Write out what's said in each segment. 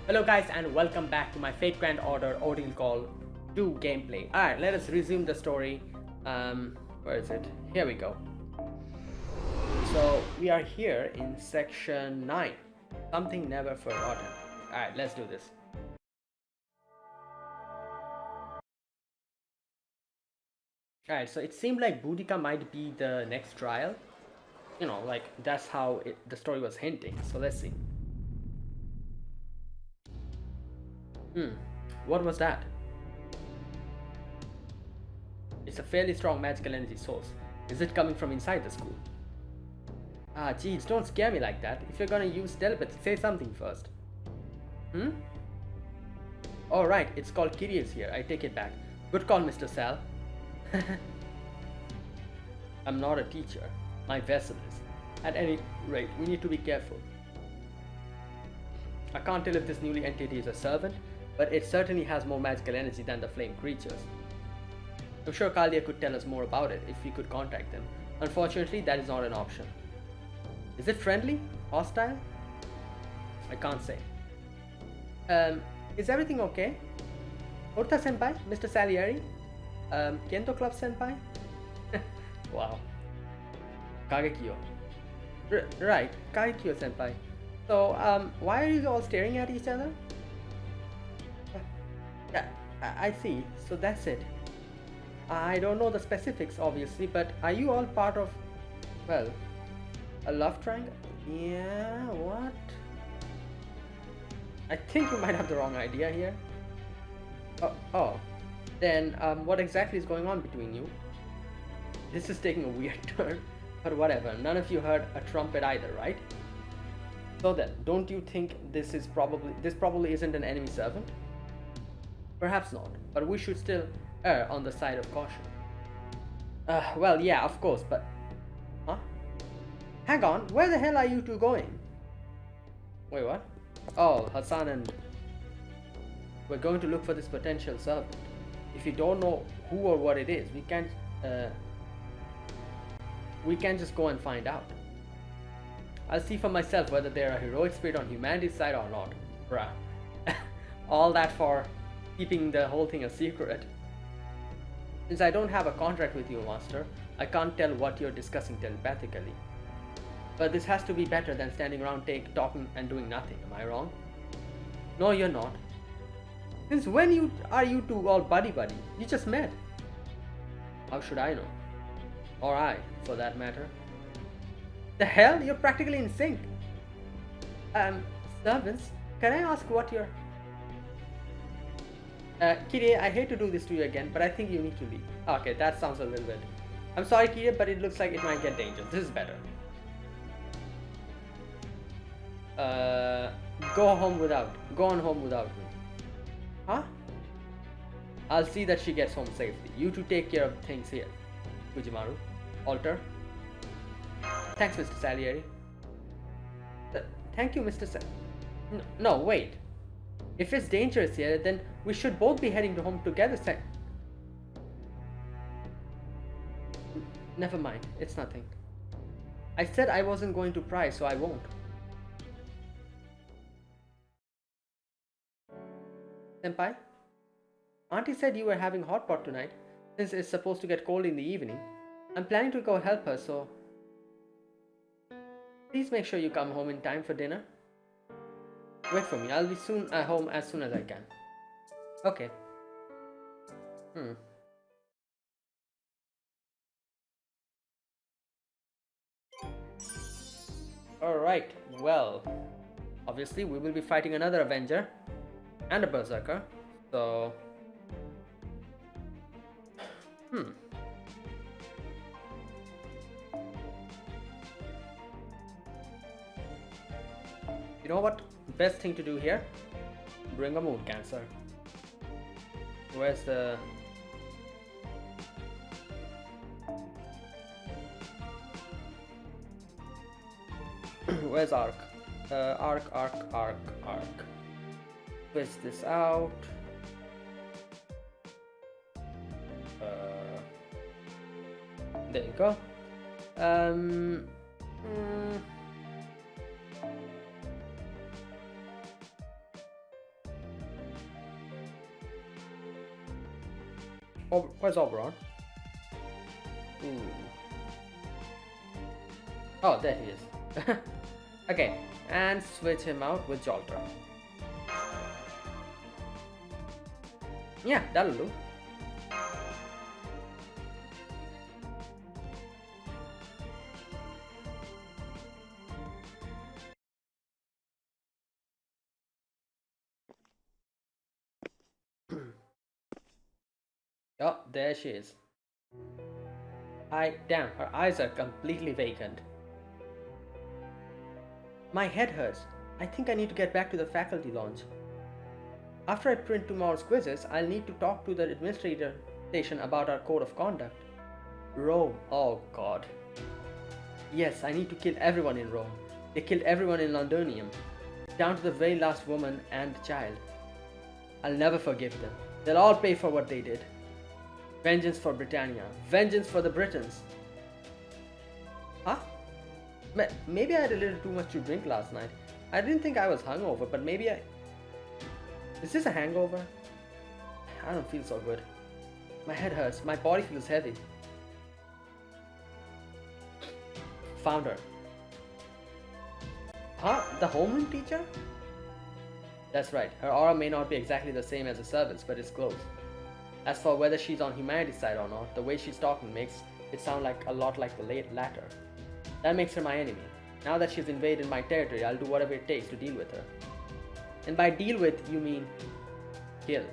Hello guys and welcome back to my Fate Grand Order Ordeal Call 2 gameplay. Alright, let us resume the story. Where is it? Here we go. So we are here in section 9. Something never forgotten. Alright, let's do this. Alright, so it seemed like Boudica might be the next trial. You know, like that's how the story was hinting. So let's see. What was that? It's a fairly strong magical energy source. Is it coming from inside the school? Ah, geez, don't scare me like that. If you're gonna use telepathy, say something first. Oh, right, it's called Kyrios here. I take it back. Good call, Mr. Sal. I'm not a teacher. My vessel is. At any rate, we need to be careful. I can't tell if this newly entity is a servant, but it certainly has more magical energy than the flame creatures. I'm sure Kalia could tell us more about it if we could contact them. Unfortunately, that is not an option. Is it friendly? Hostile? I can't say. Is everything okay? Urta senpai? Mr. Salieri? Kendo Club senpai? Wow. Kagekyo. Right, Kagekyo senpai. So, why are you all staring at each other? Yeah, I see. So that's it. I don't know the specifics, obviously, but are you all part of, well, a love triangle? Yeah, what? I think you might have the wrong idea here. Oh. Then, what exactly is going on between you? This is taking a weird turn, but whatever. None of you heard a trumpet either, right? So then, don't you think this probably isn't an enemy servant? Perhaps not, but we should still err on the side of caution. Well, yeah, of course, but... Huh? Hang on, where the hell are you two going? Wait, what? Oh, Hassan and... We're going to look for this potential servant. If you don't know who or what it is, we can't just go and find out. I'll see for myself whether they're a heroic spirit on humanity's side or not. Bruh. All that for keeping the whole thing a secret. Since I don't have a contract with you, Master, I can't tell what you're discussing telepathically. But this has to be better than standing around talking and doing nothing, am I wrong? No, you're not. Since when are you two all buddy-buddy? You just met. How should I know? Or I, for that matter. The hell? You're practically in sync. Servants, can I ask what you're... Kirie, I hate to do this to you again, but I think you need to leave. Okay, that sounds a little bit... I'm sorry, Kirie, but it looks like it might get dangerous. This is better. Go on home without me. Huh? I'll see that she gets home safely. You two take care of things here. Fujimaru. Alter. Thanks, Mr. Salieri. Thank you, Mr. No, wait. If it's dangerous here, then we should both be heading home together. Never mind, it's nothing. I said I wasn't going to pry, so I won't. Senpai? Auntie said you were having hot pot tonight, since it's supposed to get cold in the evening. I'm planning to go help her, so... Please make sure you come home in time for dinner. Wait for me, I'll be home as soon as I can. Okay. Alright, well... Obviously, we will be fighting another Avenger. And a Berserker. So... You know what? Best thing to do here? Bring a mood cancer. Where's the... Where's Arc? Arc. Twist this out. There you go. Where's Oberon? Ooh. Oh, there he is. Okay, and switch him out with Jolter. Yeah, that'll do. Oh, there she is. Damn, her eyes are completely vacant. My head hurts. I think I need to get back to the faculty lounge. After I print tomorrow's quizzes, I'll need to talk to the administrator station about our code of conduct. Rome, oh god. Yes, I need to kill everyone in Rome. They killed everyone in Londonium, down to the very last woman and child. I'll never forgive them. They'll all pay for what they did. Vengeance for Britannia. Vengeance for the Britons. Huh? Maybe I had a little too much to drink last night. I didn't think I was hungover, but maybe I... Is this a hangover? I don't feel so good. My head hurts. My body feels heavy. Found her. Huh? The homeroom teacher? That's right. Her aura may not be exactly the same as the servants, but it's close. As for whether she's on humanity's side or not, the way she's talking makes it sound like a lot like the latter. That makes her my enemy. Now that she's invaded my territory, I'll do whatever it takes to deal with her. And by deal with, you mean kill.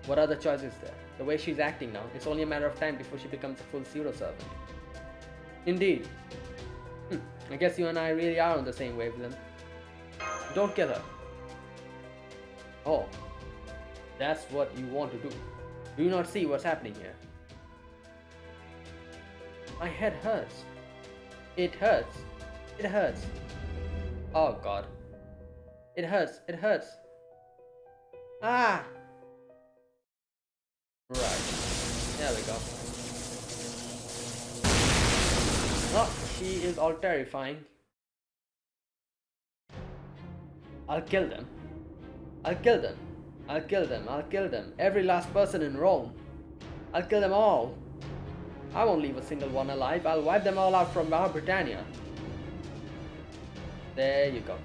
What other choice is there? The way she's acting now, it's only a matter of time before she becomes a full pseudo-servant. Indeed. I guess you and I really are on the same wavelength. Don't kill her. Oh, that's what you want to do. Do you not see what's happening here? My head hurts. It hurts. It hurts. Oh god. It hurts. It hurts. Ah! Right. There we go. Oh, she is all terrifying. I'll kill them. I'll kill them. I'll kill them. I'll kill them. Every last person in Rome. I'll kill them all. I won't leave a single one alive. I'll wipe them all out from our Britannia. There you go.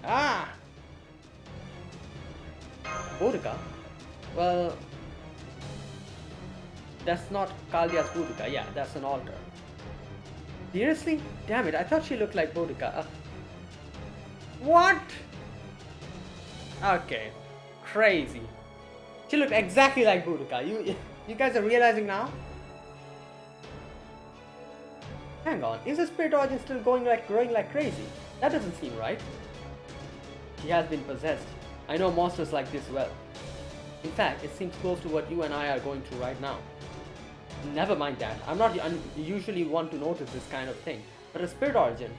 Ah! Boudica? Well, that's not Caldia's Boudica. Yeah, that's an altar. Seriously? Damn it, I thought she looked like Boudica. What? Okay. Crazy. She looked exactly like Boudica. You guys are realizing now? Hang on, is the spirit origin still growing like crazy? That doesn't seem right. She has been possessed. I know monsters like this well. In fact, it seems close to what you and I are going through right now. Never mind that. I'm not usually one to notice this kind of thing. But a spirit origin.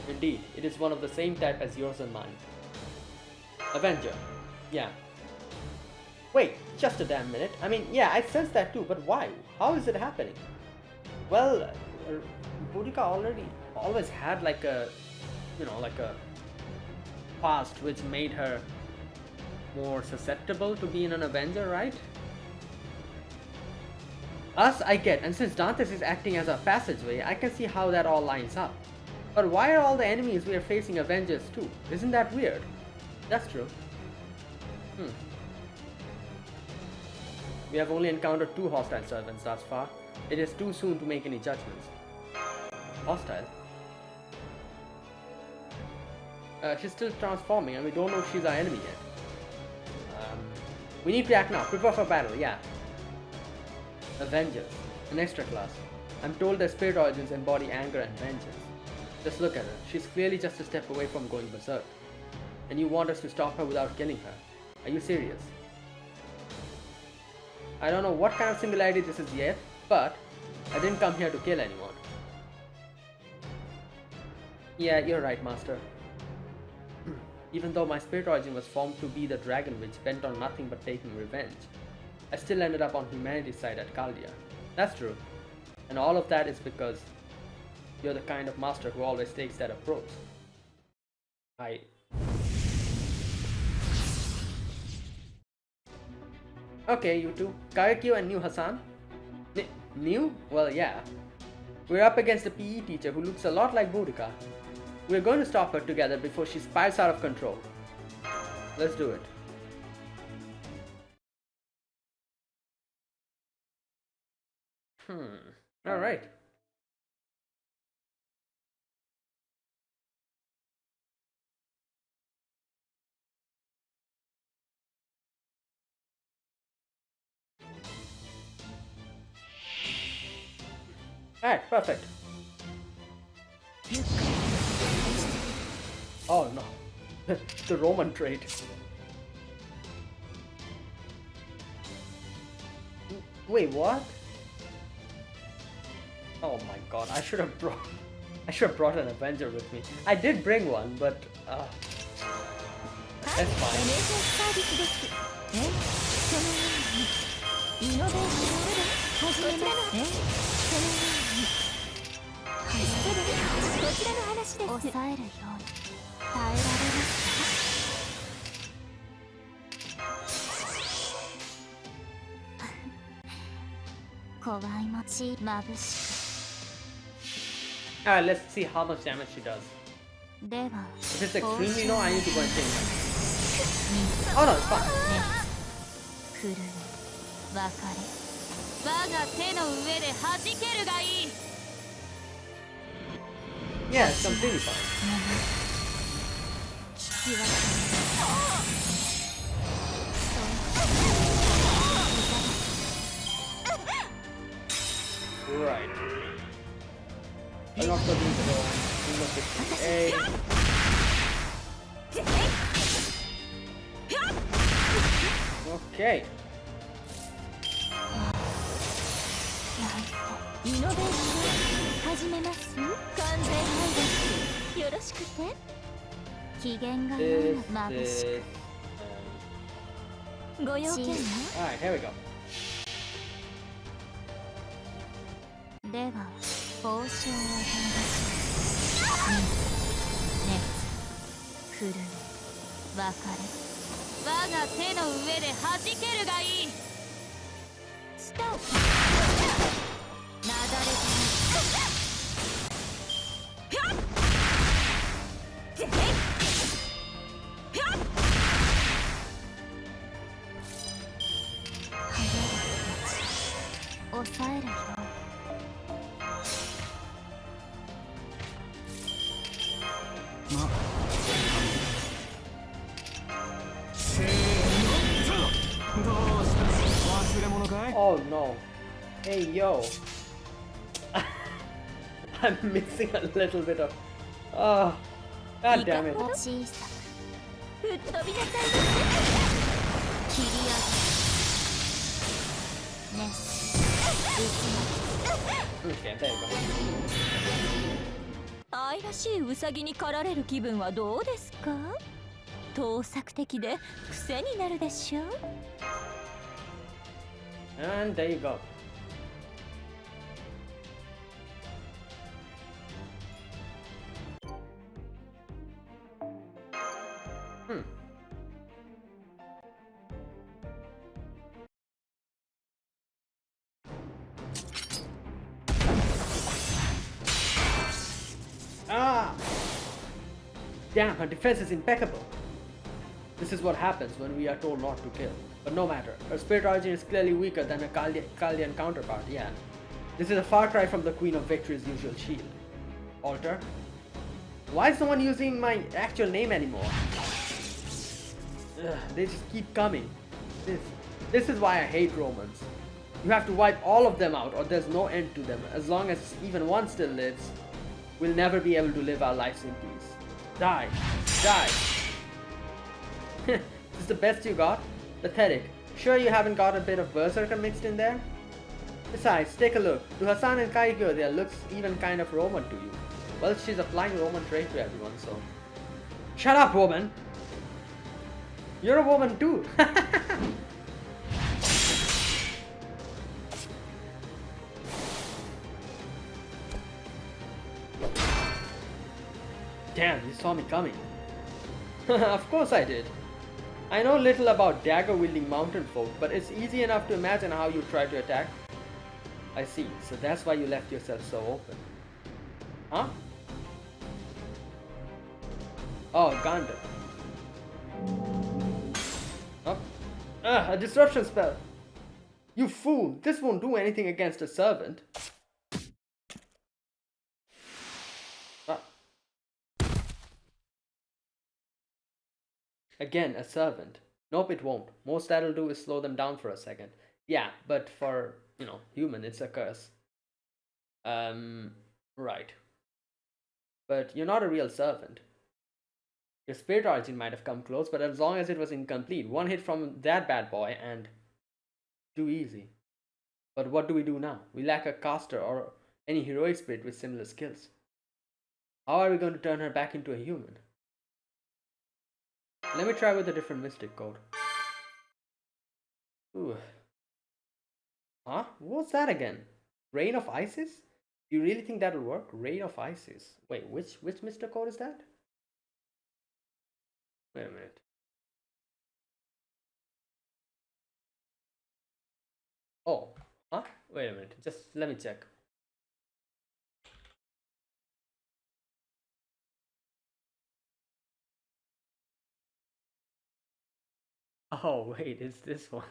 Indeed, it is one of the same type as yours and mine. Avenger. Yeah. Wait, just a damn minute. I mean, yeah, I sense that too, but why? How is it happening? Well, Boudica always had like a, like a past which made her more susceptible to being an Avenger, right? Us, I get, and since Dantes is acting as a passageway, I can see how that all lines up. But why are all the enemies we are facing Avengers too? Isn't that weird? That's true. We have only encountered 2 hostile servants thus far. It is too soon to make any judgments. Hostile? She's still transforming and we don't know if she's our enemy yet. We need to act now. Prepare for battle, yeah. Avengers. An extra class. I'm told their spirit origins embody anger and vengeance. Just look at her. She's clearly just a step away from going berserk. And you want us to stop her without killing her. Are you serious? I don't know what kind of singularity this is yet, but I didn't come here to kill anyone. Yeah, you're right, Master. Even though my spirit origin was formed to be the dragon witch bent on nothing but taking revenge, I still ended up on humanity's side at Caldia. That's true. And all of that is because you're the kind of master who always takes that approach. Okay, you two. Kayakyo and new Hassan? New? Well, yeah. We're up against a PE teacher who looks a lot like Boudica. We're going to stop her together before she spirals out of control. Let's do it. Alright. Alright, perfect. Oh no. The Roman trait. Wait, what? Oh my god, I should have brought an Avenger with me. I did bring one, but that's fine. Alright, let's see how much damage she does. If it's extremely low, I need to go and change it. Oh no, it's fine. Yeah, it's completely fine. Right. Unlock the Okay. Alright, here we go. Oh no. Hey yo. I'm missing a little bit of... Oh, god damn it. Okay, there you go. 愛らしいウサギに狩られる気分はどうですか？盗作的で癖になるでしょう。 And there you go. Ah! Damn, her defense is impeccable. This is what happens when we are told not to kill. But no matter, her spirit origin is clearly weaker than her Kalian counterpart, yeah. This is a far cry from the Queen of Victory's usual shield. Alter? Why is no one using my actual name anymore? Ugh, they just keep coming. This is why I hate Romans. You have to wipe all of them out or there's no end to them. As long as even one still lives, we'll never be able to live our lives in peace. Die! Die! This is the best you got? Pathetic. Sure you haven't got a bit of Berserker mixed in there? Besides, take a look. To Hassan and Kaigyo, their looks even kind of Roman to you. Well, she's applying Roman trait to everyone, so... Shut up, woman! You're a woman too! Damn, you saw me coming. Of course I did. I know little about dagger-wielding mountain folk, but it's easy enough to imagine how you try to attack. I see, so that's why you left yourself so open. Huh? Oh, Gundam. Oh. A disruption spell! You fool! This won't do anything against a servant. Ah. Again, a servant. Nope, it won't. Most that'll do is slow them down for a second. Yeah, but for, human, it's a curse. Right. But you're not a real servant. Your spirit origin might have come close, but as long as it was incomplete, one hit from that bad boy and too easy. But what do we do now? We lack a caster or any heroic spirit with similar skills. How are we going to turn her back into a human? Let me try with a different mystic code. Ooh. Huh? What's that again? Rain of Isis? Do you really think that'll work? Rain of Isis. Wait, which mystic code is that? Wait a minute. Oh, huh? Wait a minute. Just let me check. Oh, wait, it's this one.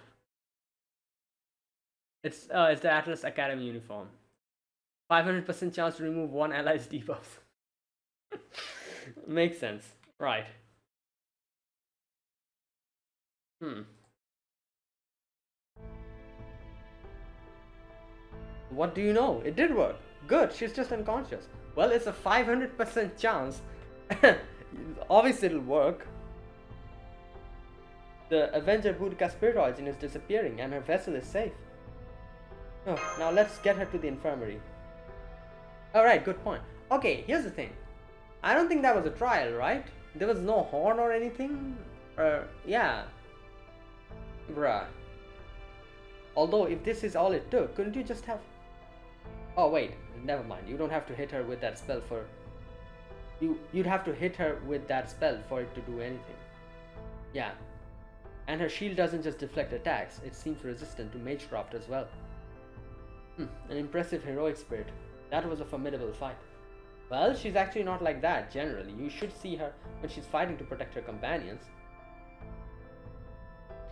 It's the Atlas Academy uniform. 500% chance to remove one ally's debuff. Makes sense. Right. What do you know? It did work. Good, she's just unconscious. Well, it's a 500% chance. Obviously it'll work. The Avenger Boudica spirit origin is disappearing and her vessel is safe. Oh, now let's get her to the infirmary. Alright, good point. Okay, here's the thing. I don't think that was a trial, right? There was no horn or anything? Yeah. Bruh. Although, if this is all it took, couldn't you just have... Oh, wait. Never mind. You don't have to hit her with that spell for... You'd have to hit her with that spell for it to do anything. Yeah. And her shield doesn't just deflect attacks, it seems resistant to magecraft as well. An impressive heroic spirit. That was a formidable fight. Well, she's actually not like that, generally. You should see her when she's fighting to protect her companions.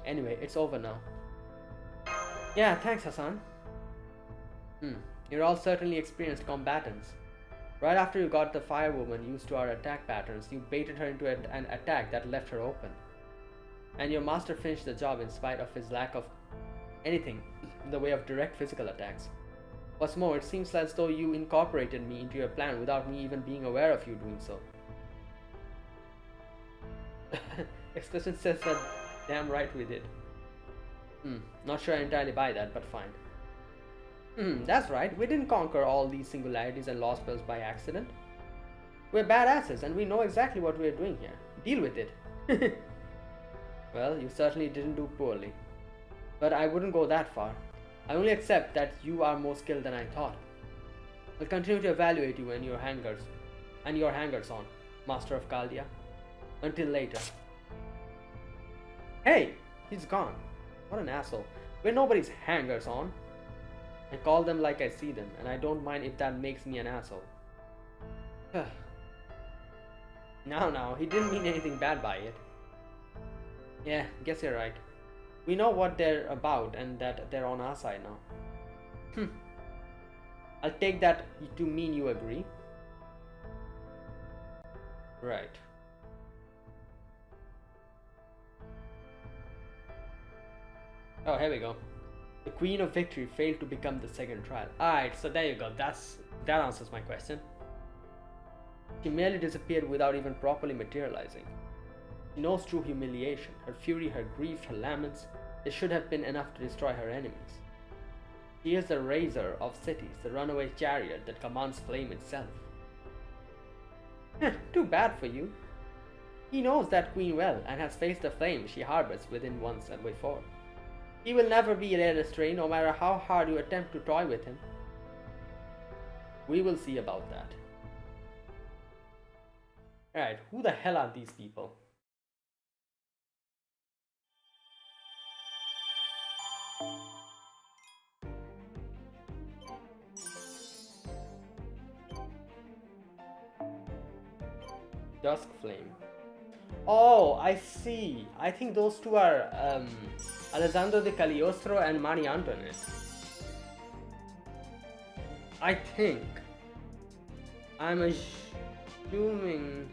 Anyway, it's over now. Yeah, thanks, Hassan. You're all certainly experienced combatants. Right after you got the firewoman used to our attack patterns, you baited her into an attack that left her open. And your master finished the job in spite of his lack of anything in the way of direct physical attacks. What's more, it seems as though you incorporated me into your plan without me even being aware of you doing so. Expression says that damn right we did. Not sure I entirely buy that, but fine. That's right, we didn't conquer all these singularities and law spells by accident. We're badasses and we know exactly what we're doing here. Deal with it. Well, you certainly didn't do poorly. But I wouldn't go that far. I only accept that you are more skilled than I thought. I'll continue to evaluate you and your hangers-on, Master of Chaldea. Until later. Hey! He's gone. What an asshole. We're nobody's hangers-on. I call them like I see them, and I don't mind if that makes me an asshole. Now, he didn't mean anything bad by it. Yeah, guess you're right. We know what they're about and that they're on our side now. I'll take that to mean you agree. Right. Oh, here we go. The Queen of Victory failed to become the second trial. Alright, so there you go. That answers my question. She merely disappeared without even properly materializing. She knows true humiliation. Her fury, her grief, her laments, they should have been enough to destroy her enemies. She is the razor of cities, the runaway chariot that commands flame itself. Too bad for you. He knows that queen well and has faced the flame she harbors within once and before. He will never be led astray no matter how hard you attempt to toy with him. We will see about that. Alright, who the hell are these people? Dusk Flame. Oh, I see. I think those two are Alessandro de Cagliostro and Marie Antoinette. I think. I'm assuming.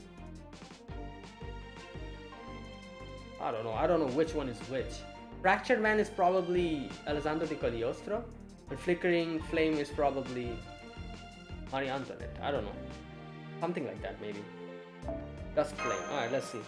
I don't know. I don't know which one is which. Fractured Man is probably Alessandro de Cagliostro, and Flickering Flame is probably Marie Antoinette. I don't know. Something like that, maybe. Dusk Flame. Alright, let's see.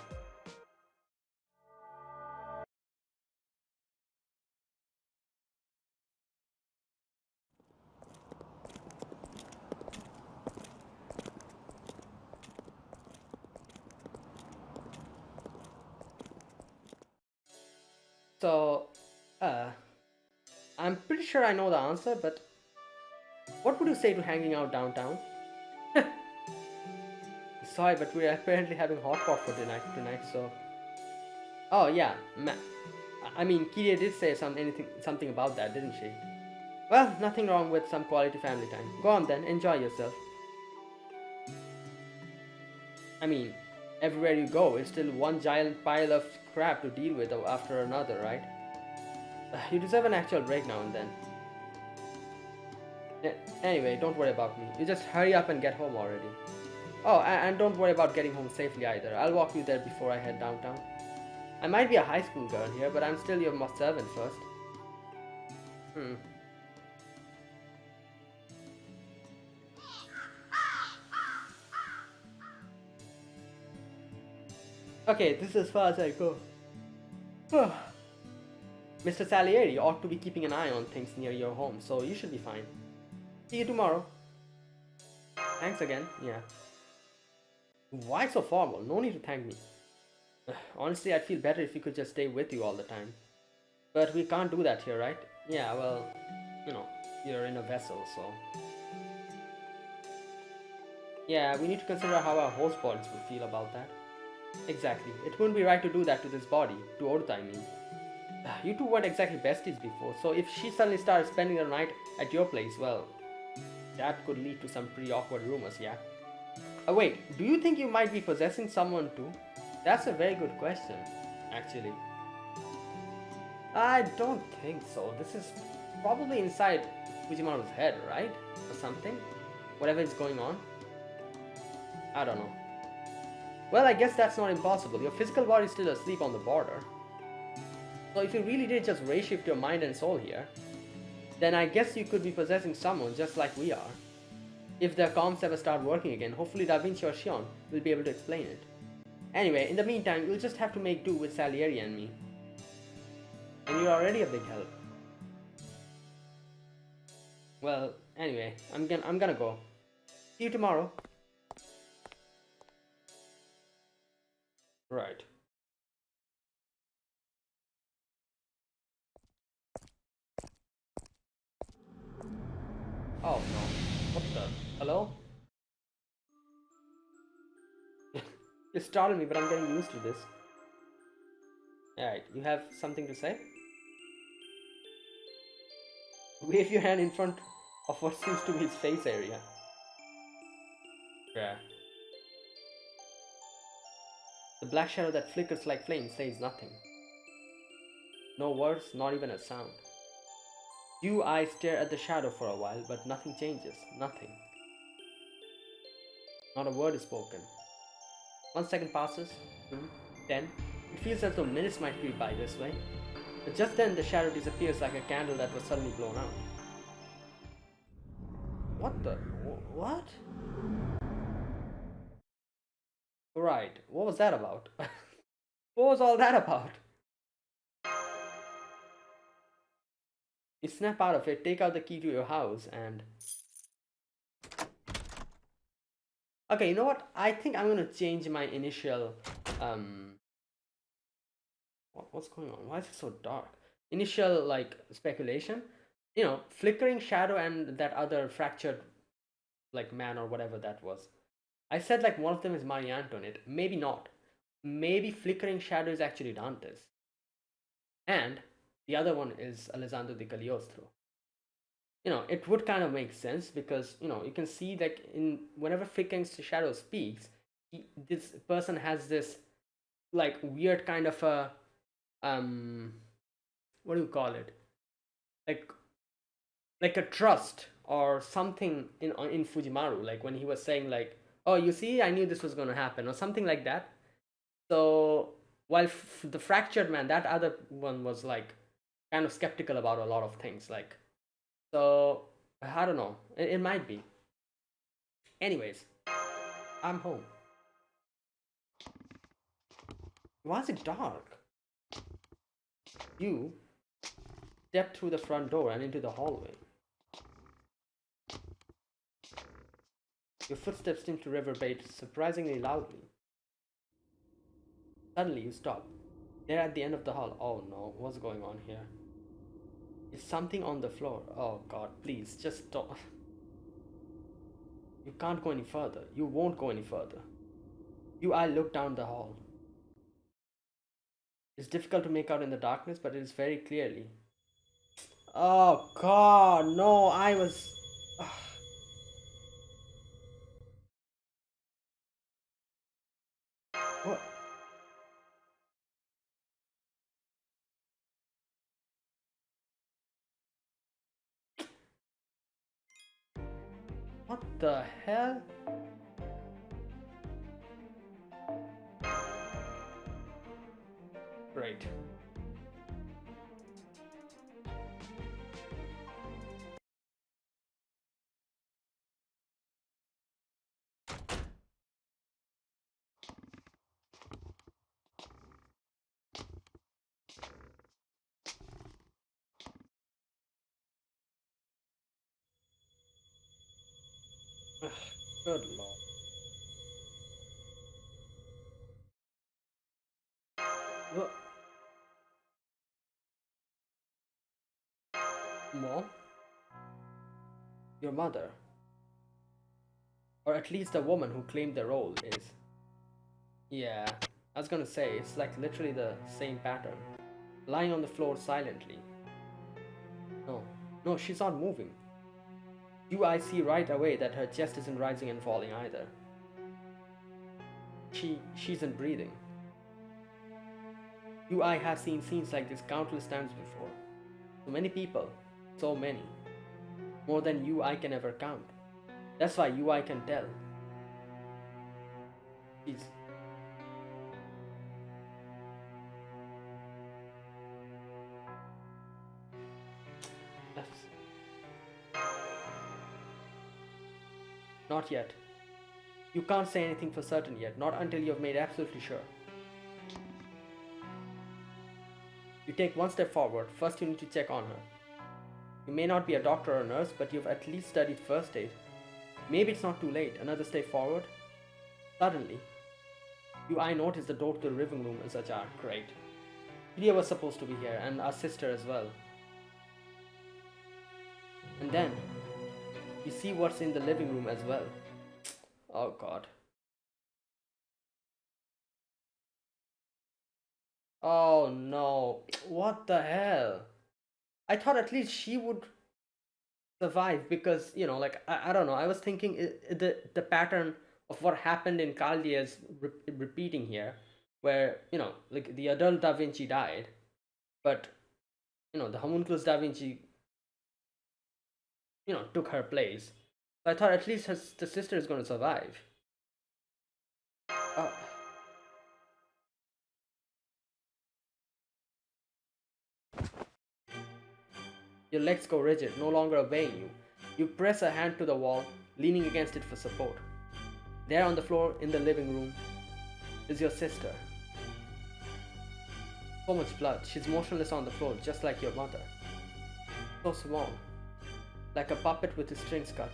So, I'm pretty sure I know the answer, but what would you say to hanging out downtown? Sorry, but we're apparently having hot pot for tonight, so. Oh yeah, I mean, Kiria did say something about that, didn't she? Well, nothing wrong with some quality family time. Go on then, enjoy yourself. I mean, everywhere you go, it's still one giant pile of crap to deal with after another, right? You deserve an actual break now and then. Anyway, don't worry about me. You just hurry up and get home already. Oh, and don't worry about getting home safely either. I'll walk you there before I head downtown. I might be a high school girl here, but I'm still your servant first. Okay, this is as far as I go. Mr. Salieri ought to be keeping an eye on things near your home, so you should be fine. See you tomorrow. Thanks again, yeah. Why so formal? No need to thank me. Honestly, I'd feel better if we could just stay with you all the time. But we can't do that here, right? Yeah, well, you know, you're in a vessel, so... Yeah, we need to consider how our host bodies would feel about that. Exactly. It wouldn't be right to do that to this body, to Orta, I mean. You two weren't exactly besties before, so if she suddenly started spending the night at your place, well, that could lead to some pretty awkward rumors, yeah? Wait, do you think you might be possessing someone too? That's a very good question, actually. I don't think so. This is probably inside Fujimaru's head, right? Or something? Whatever is going on. I don't know. Well, I guess that's not impossible. Your physical body is still asleep on the border. So if you really did just reshift your mind and soul here, then I guess you could be possessing someone just like we are. If the comms ever start working again, hopefully Da Vinci or Shion will be able to explain it. Anyway, in the meantime, you'll just have to make do with Salieri and me. And you're already a big help. Well, anyway, I'm gonna go. See you tomorrow. Right. Oh no. What the? Hello? You startled me, but I'm getting used to this. Alright, you have something to say? Wave your hand in front of what seems to be his face area. Yeah. The black shadow that flickers like flame says nothing. No words, not even a sound. You eyes stare at the shadow for a while, but nothing changes. Nothing. Not a word is spoken. 1 second passes, 2, 10. It feels as though minutes might creep by this way. But just then the shadow disappears like a candle that was suddenly blown out. What the? What? Right, what was that about? What was all that about? You snap out of it, take out the key to your house, and... Okay, you know what? I think I'm gonna change my initial, What's going on? Why is it so dark? Initial, like, speculation. You know, flickering shadow and that other fractured, like, man or whatever that was. I said, like, one of them is Marie Antoinette. Maybe not. Maybe flickering shadow is actually Dante's. And the other one is Alessandro di Cagliostro. You know, it would kind of make sense because, you know, you can see, like, in whenever flickering shadow speaks, this person has this like weird kind of a um what do you call it, like a trust or something in Fujimaru, like when he was saying like, oh, you see, I knew this was going to happen or something like that. So while the fractured man, that other one was like kind of skeptical about a lot of things, like, so I don't know, it might be. Anyways, I'm home. Why is it dark? You stepped through the front door and into the hallway. Your footsteps seem to reverberate surprisingly loudly. Suddenly you stop. They're at the end of the hall. Oh no, what's going on here? It's something on the floor. Oh god, please, just stop. You can't go any further. You won't go any further. I look down the hall. It's difficult to make out in the darkness, but it is very clearly. Oh god, no, I was... What? What the hell? Great. Good lord. What? Mom? Your mother? Or at least the woman who claimed the role is. Yeah, I was gonna say, it's like literally the same pattern. Lying on the floor silently. No, she's not moving. I see right away that her chest isn't rising and falling either. She isn't breathing. I have seen scenes like this countless times before. So many people, so many. More than I can ever count. That's why I can tell. She's... Not yet. You can't say anything for certain yet, not until you've made absolutely sure. You take one step forward. First you need to check on her. You may not be a doctor or a nurse, but you've at least studied first aid. Maybe it's not too late. Another step forward. Suddenly, I notice the door to the living room is ajar. Great. Lydia was supposed to be here, and our sister as well. And then, you see what's in the living room as well. Oh god. Oh no. What the hell? I thought at least she would survive because, like, I don't know. I was thinking the pattern of what happened in Caldia is repeating here, where, like the adult Da Vinci died, but, the homunculus Da Vinci, took her place. So I thought at least the sister is going to survive. Your legs go rigid, no longer obeying you. You press a hand to the wall, leaning against it for support. There on the floor in the living room is your sister. So much blood. She's motionless on the floor, just like your mother. So small. Like a puppet with his strings cut.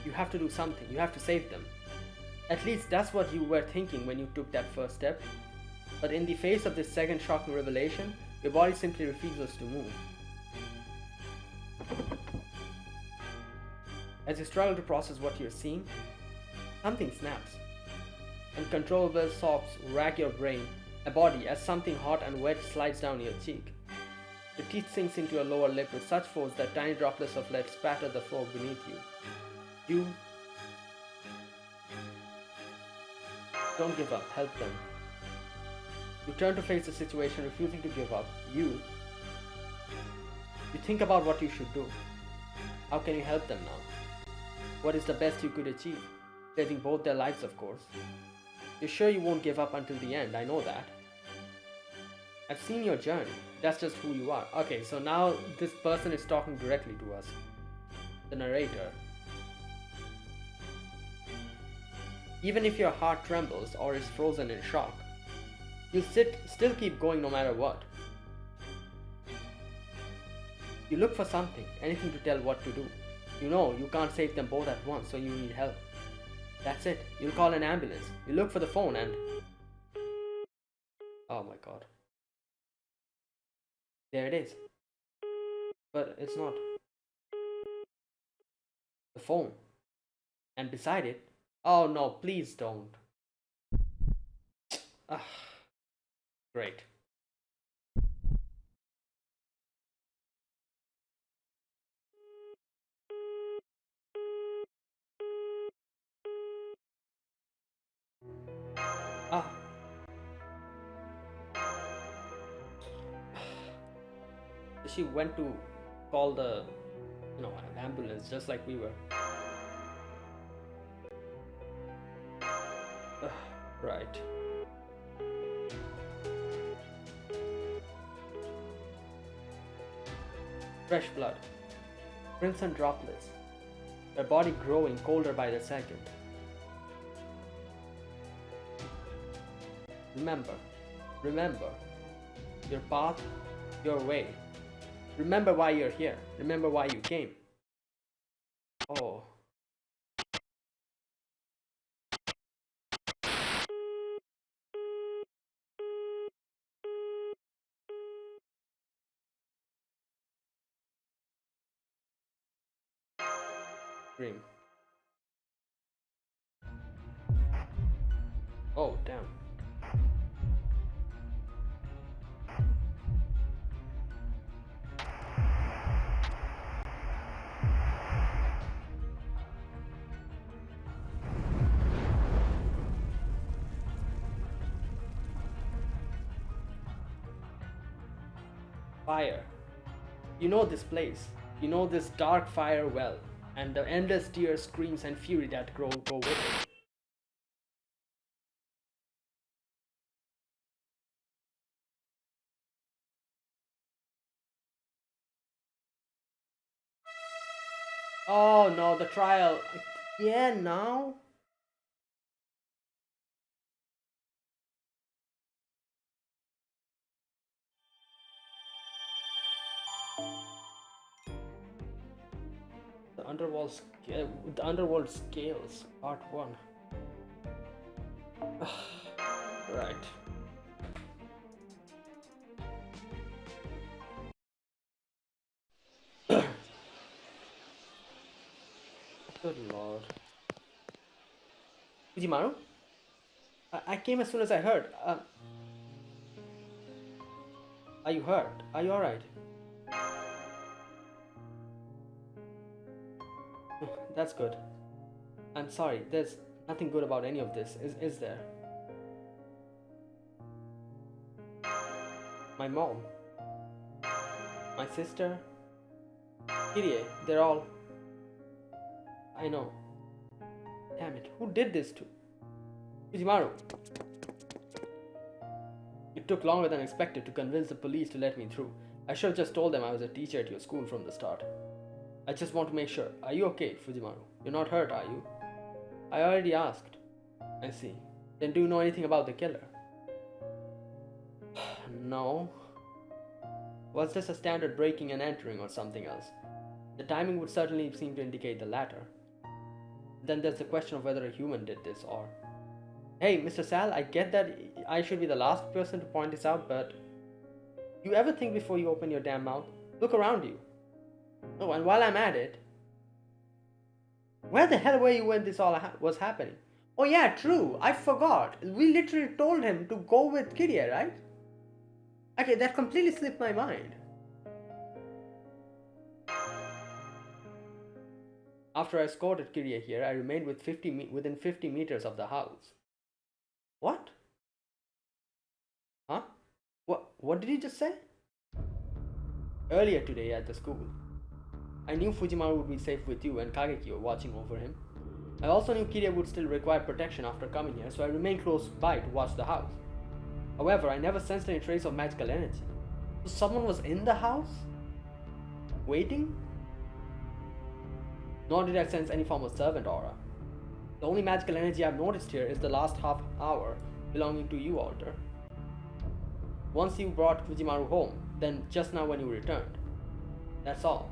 You have to do something. You have to save them. At least that's what you were thinking when you took that first step. But in the face of this second shocking revelation, your body simply refuses to move. As you struggle to process what you're seeing, something snaps. Uncontrollable sobs rack your brain, a body as something hot and wet slides down your cheek. Your teeth sinks into your lower lip with such force that tiny droplets of lead spatter the floor beneath you. You don't give up, help them. You turn to face the situation, refusing to give up. You think about what you should do. How can you help them now? What is the best you could achieve? Saving both their lives, of course. You're sure you won't give up until the end, I know that. I've seen your journey. That's just who you are. Okay, so now this person is talking directly to us. The narrator. Even if your heart trembles or is frozen in shock, you still keep going no matter what. You look for something, anything to tell what to do. You know you can't save them both at once, so you need help. That's it. You'll call an ambulance. You look for the phone and... Oh my god. There it is. But it's not. The phone. And beside it... Oh no, please don't. Ah, great. Ah. She went to call the, ambulance just like we were. Right. Fresh blood. Crimson droplets. Her body growing colder by the second. Remember. Your path, your way. Remember why you're here. Remember why you came. Oh. Dream. Oh, damn. Fire. You know this place. You know this dark fire well, and the endless tears, screams, and fury that go with it. Oh no, the trial. Yeah, now? The Underworld Scales, Part 1. Right. Good lord. Fujimaru? I came as soon as I heard. Are you hurt? Are you alright? That's good. I'm sorry, there's nothing good about any of this, is there? My mom. My sister. Kirie, they're all... I know. Damn it, who did this to... Fujimaru! It took longer than expected to convince the police to let me through. I should have just told them I was a teacher at your school from the start. I just want to make sure. Are you okay, Fujimaru? You're not hurt, are you? I already asked. I see. Then do you know anything about the killer? No. Was this a standard breaking and entering or something else? The timing would certainly seem to indicate the latter. Then there's the question of whether a human did this or... Hey, Mr. Sal, I get that I should be the last person to point this out, but... You ever think before you open your damn mouth? Look around you. Oh, and while I'm at it... Where the hell were you when this all was happening? Oh yeah, true, I forgot. We literally told him to go with Kirie, right? Okay, that completely slipped my mind. After I escorted Kiria here, I remained within 50 meters of the house. What? Huh? What did you just say? Earlier today at the school. I knew Fujimaru would be safe with you and Kageki were watching over him. I also knew Kiria would still require protection after coming here, so I remained close by to watch the house. However, I never sensed any trace of magical energy. So someone was in the house? Waiting? Nor did I sense any form of servant aura. The only magical energy I've noticed here is the last half hour belonging to you, Alter. Once you brought Fujimaru home, then just now when you returned. That's all.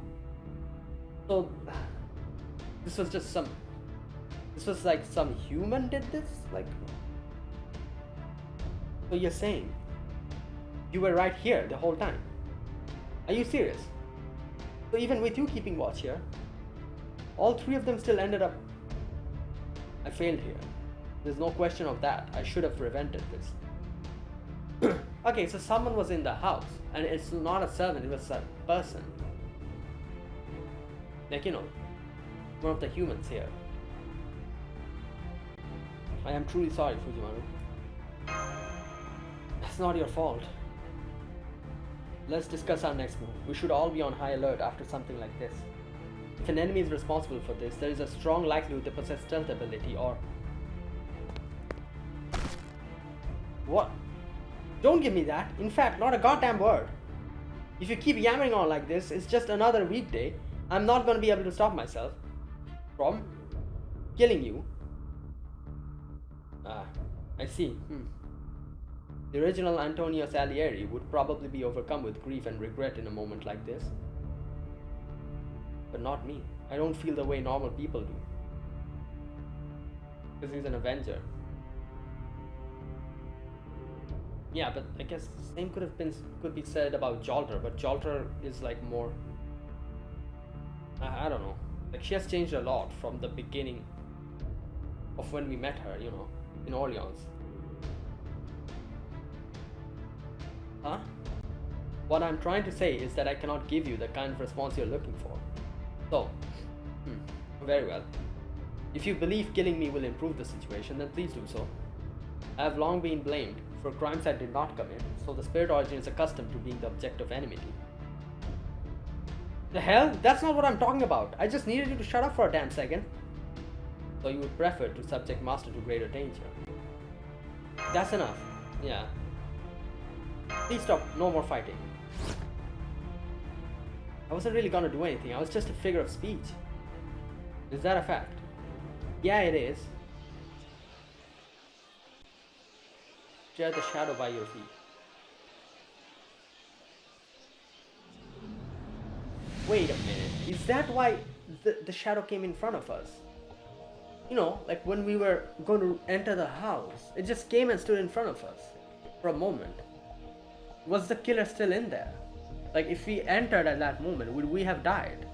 So, this was like some human did this? Like, so you're saying you were right here the whole time? Are you serious? So even with you keeping watch here, all three of them still ended up... I failed here. There's no question of that. I should have prevented this. Okay, so someone was in the house, and it's not a servant, it was a person. Like, you know, one of the humans here. I am truly sorry, Fujimaru. That's not your fault. Let's discuss our next move. We should all be on high alert after something like this. If an enemy is responsible for this, there is a strong likelihood they possess stealth ability or... What? Don't give me that. In fact, not a goddamn word. If you keep yammering on like this, it's just another weekday. I'm not gonna be able to stop myself from killing you. Ah, I see. The original Antonio Salieri would probably be overcome with grief and regret in a moment like this. But not me. I don't feel the way normal people do. Because he's an Avenger. Yeah, but I guess the same could be said about Jolter, but Jolter is like more... I don't know. Like, she has changed a lot from the beginning of when we met her, you know, in Orleans. Huh? What I'm trying to say is that I cannot give you the kind of response you're looking for. So, very well. If you believe killing me will improve the situation, then please do so. I have long been blamed for crimes I did not commit, so the Spirit Origin is accustomed to being the object of enmity. The hell? That's not what I'm talking about. I just needed you to shut up for a damn second. So you would prefer to subject Master to greater danger. That's enough. Yeah. Please stop. No more fighting. I wasn't really gonna do anything. I was just a figure of speech. Is that a fact? Yeah, it is. Stare at the shadow by your feet. Wait a minute. Is that why the shadow came in front of us? You know, like when we were going to enter the house, it just came and stood in front of us for a moment. Was the killer still in there? Like, if we entered at that moment, would we have died?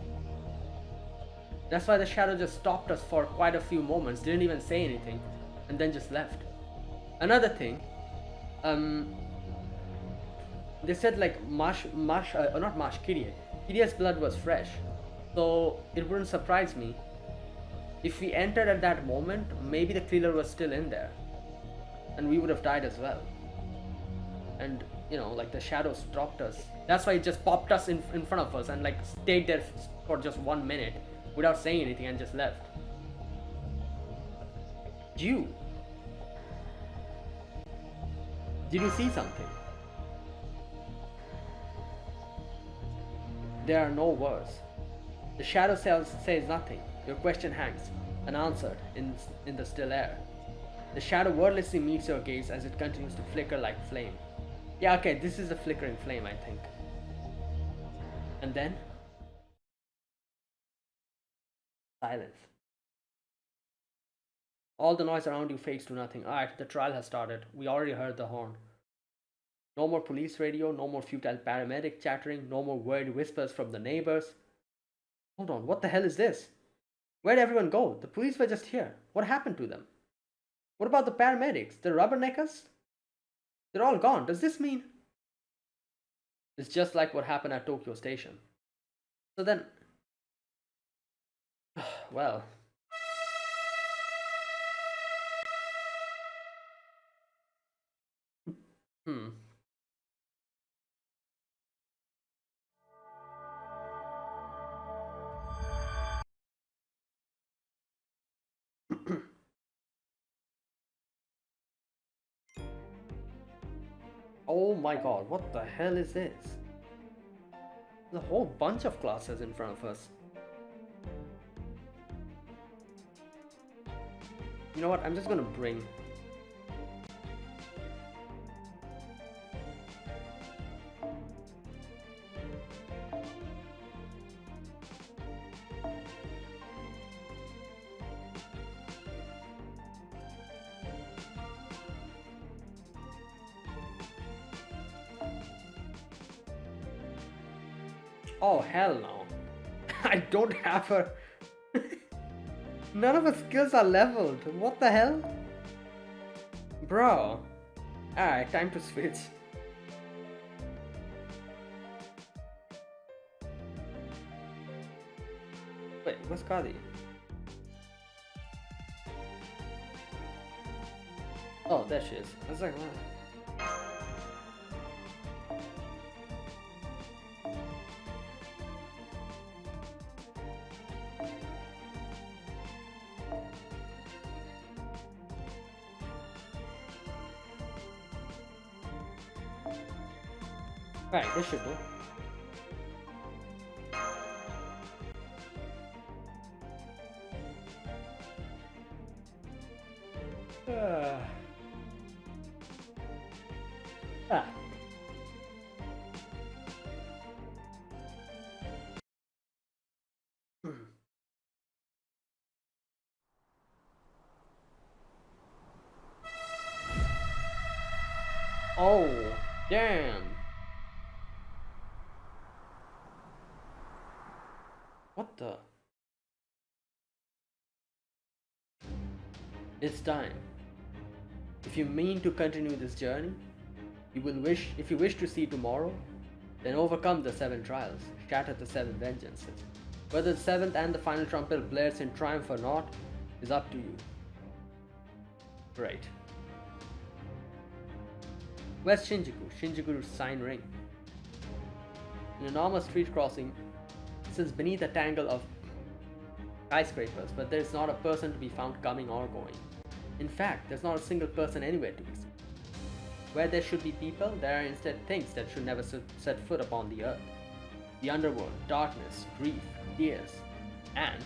That's why the shadow just stopped us for quite a few moments, didn't even say anything, and then just left. Another thing, they said like Kiria's blood was fresh, so it wouldn't surprise me if we entered at that moment. Maybe the killer was still in there, and we would have died as well. And you know, like the shadow stopped us. That's why it just popped us in front of us and like stayed there for just 1 minute without saying anything and just left. Did you see something? There are no words. The shadow says nothing. Your question hangs, unanswered in the still air. The shadow wordlessly meets your gaze as it continues to flicker like flame. Yeah, okay, this is a flickering flame, I think. And then... silence. All the noise around you fades to nothing. Alright, the trial has started. We already heard the horn. No more police radio, no more futile paramedic chattering, no more worried whispers from the neighbors. Hold on, what the hell is this? Where'd everyone go? The police were just here. What happened to them? What about the paramedics? The rubberneckers? They're all gone. Does this mean... It's just like what happened at Tokyo Station. So then... well. Hmm. Oh my god, what the hell is this? There's a whole bunch of classes in front of us. You know what? I'm just gonna bring. Oh hell no. I don't have a. None of the skills are leveled. What the hell? Bro. Alright, time to switch. Wait, what's Kadi? Oh, there she is. I was like, what? Right, this should do. Ah. Oh, damn. What the? It's time. If you mean to continue this journey, if you wish to see tomorrow, then overcome the 7 trials, shatter the 7 vengeances. Whether the 7th and the final trumpet blares in triumph or not is up to you. Great. West Shinjuku, Shinjuku's sign ring. An enormous street crossing sits beneath a tangle of skyscrapers, but there is not a person to be found coming or going. In fact, there's not a single person anywhere to be seen. Where there should be people, there are instead things that should never set foot upon the earth. The underworld, darkness, grief, tears, and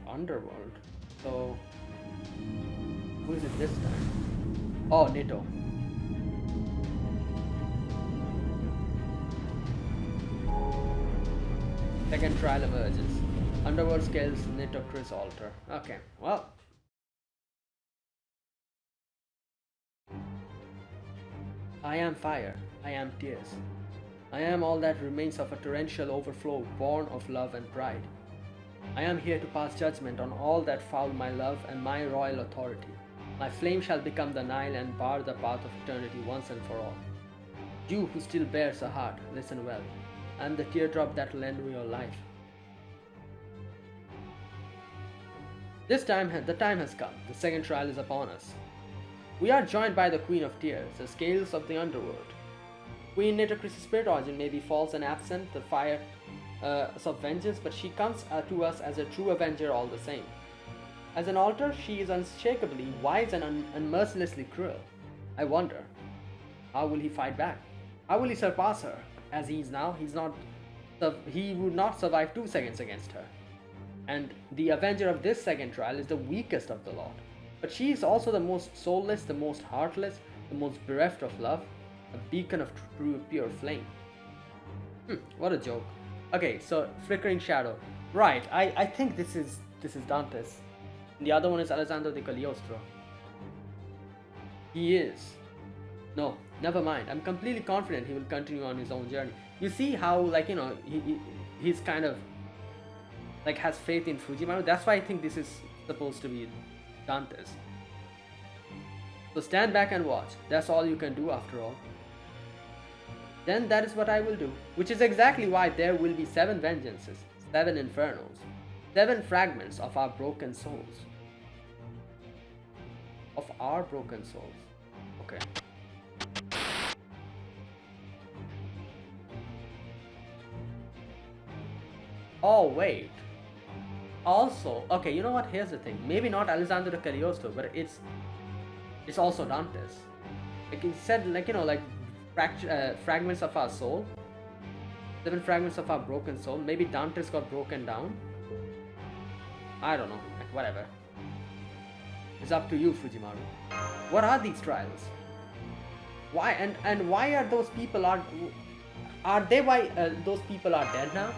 underworld. So, who is it this time? Oh, Nito. Second trial emerges. Underworld scales Nito Chris altar. Okay, well. I am fire, I am tears. I am all that remains of a torrential overflow born of love and pride. I am here to pass judgment on all that foul my love and my royal authority. My flame shall become the Nile and bar the path of eternity once and for all. You who still bears a heart, listen well. I am the teardrop that will end your life. The time has come. The second trial is upon us. We are joined by the Queen of Tears, the scales of the underworld. Queen Nitocris' spirit origin may be false and absent, the fire of vengeance, but she comes to us as a true avenger all the same. As an altar, she is unshakably wise and unmercilessly cruel. I wonder, how will he fight back? How will he surpass her? As he is now, he would not survive 2 seconds against her. And the avenger of this second trial is the weakest of the lot. But she is also the most soulless, the most heartless, the most bereft of love, a beacon of true pure flame. What a joke. Okay, so Flickering Shadow. Right, I think this is Dantes. The other one is Alessandro di Cagliostro. He is. No, never mind. I'm completely confident he will continue on his own journey. You see how, like, you know, he's kind of like has faith in Fujimaru. That's why I think this is supposed to be Dantes. So stand back and watch. That's all you can do after all. Then that is what I will do, which is exactly why there will be 7 vengeances, 7 infernos. 7 fragments of our broken souls. Of our broken souls. Okay. Oh, wait. Also, okay, you know what? Here's the thing. Maybe not Alessandro de Cagliostro, but it's also Dante's. Like he said, like, you know, like fragments of our soul. 7 fragments of our broken soul. Maybe Dante's got broken down. I don't know. Like, whatever. It's up to you, Fujimaru. What are these trials? Why and why are those people are they why those people are dead now?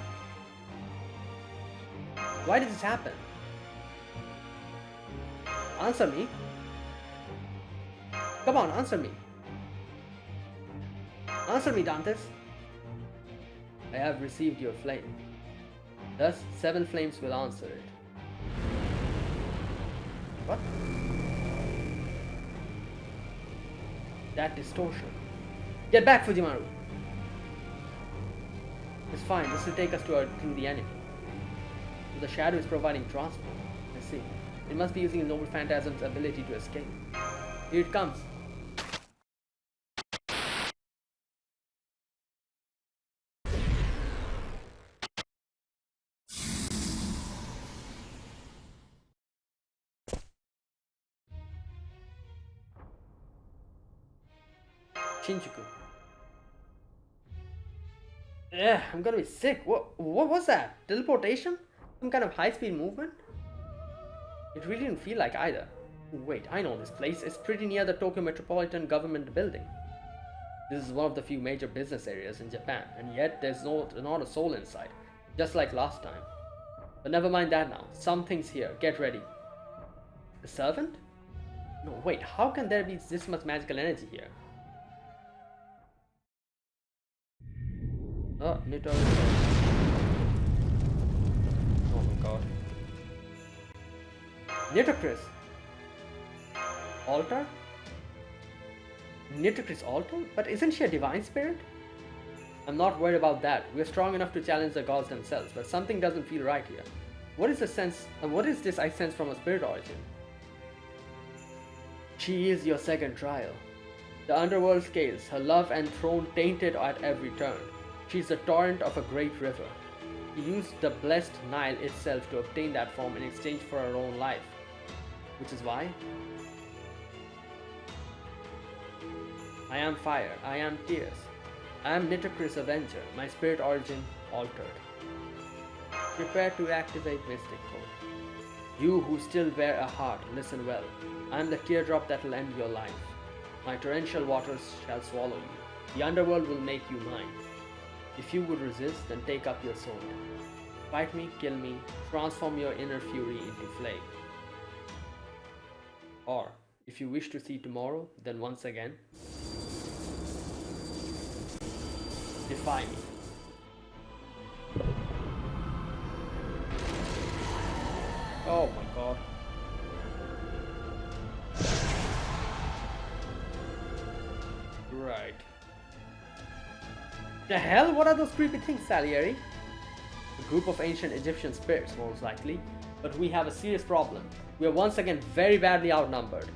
Why did this happen? Answer me. Come on, answer me. Answer me, Dantes. I have received your flame. Thus, 7 flames will answer it. What? That distortion. Get back, Fujimaru! It's fine, this will take us to the enemy. The shadow is providing transport. I see. It must be using a noble phantasm's ability to escape. Here it comes. Shinjuku. Yeah, I'm gonna be sick. What was that? Teleportation? Some kind of high-speed movement? It really didn't feel like either. Wait, I know this place. It's pretty near the Tokyo Metropolitan Government Building. This is one of the few major business areas in Japan, and yet there's not a soul inside, just like last time. But never mind that now. Something's here. Get ready. A servant? No, wait. How can there be this much magical energy here? Oh, Nito. Oh my god. Nitocris. Altar? Nitocris altar? But isn't she a divine spirit? I'm not worried about that. We're strong enough to challenge the gods themselves, but something doesn't feel right here. What is this I sense from a spirit origin? She is your second trial. The underworld scales, her love and throne tainted at every turn. She is the torrent of a great river. She used the blessed Nile itself to obtain that form in exchange for her own life. Which is why I am fire, I am tears. I am Nitocris Avenger, my spirit origin altered. Prepare to activate Mystic Code. You who still bear a heart, listen well. I am the teardrop that will end your life. My torrential waters shall swallow you. The underworld will make you mine. If you would resist, then take up your sword. Fight me, kill me, transform your inner fury into flame. Or, if you wish to see tomorrow, then once again, defy me. Oh my god. Right. The hell? What are those creepy things, Salieri? A group of ancient Egyptian spirits, most likely. But we have a serious problem. We are once again very badly outnumbered.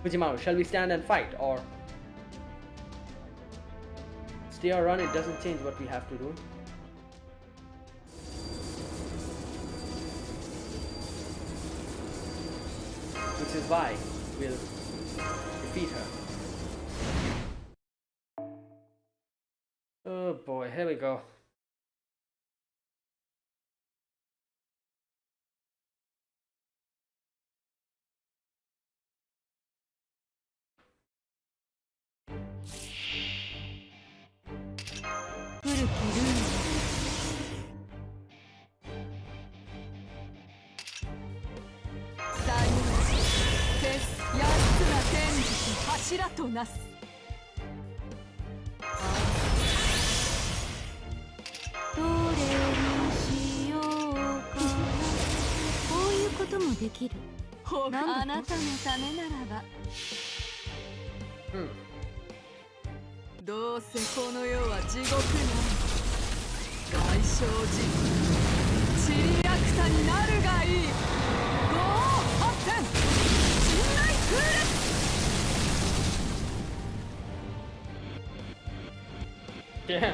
Fujimaru, shall we stand and fight, or stay or run? It doesn't change what we have to do. Which is why we'll defeat her. Oh boy, here we go. さになるがいい。ご発展陣内空列。Damn.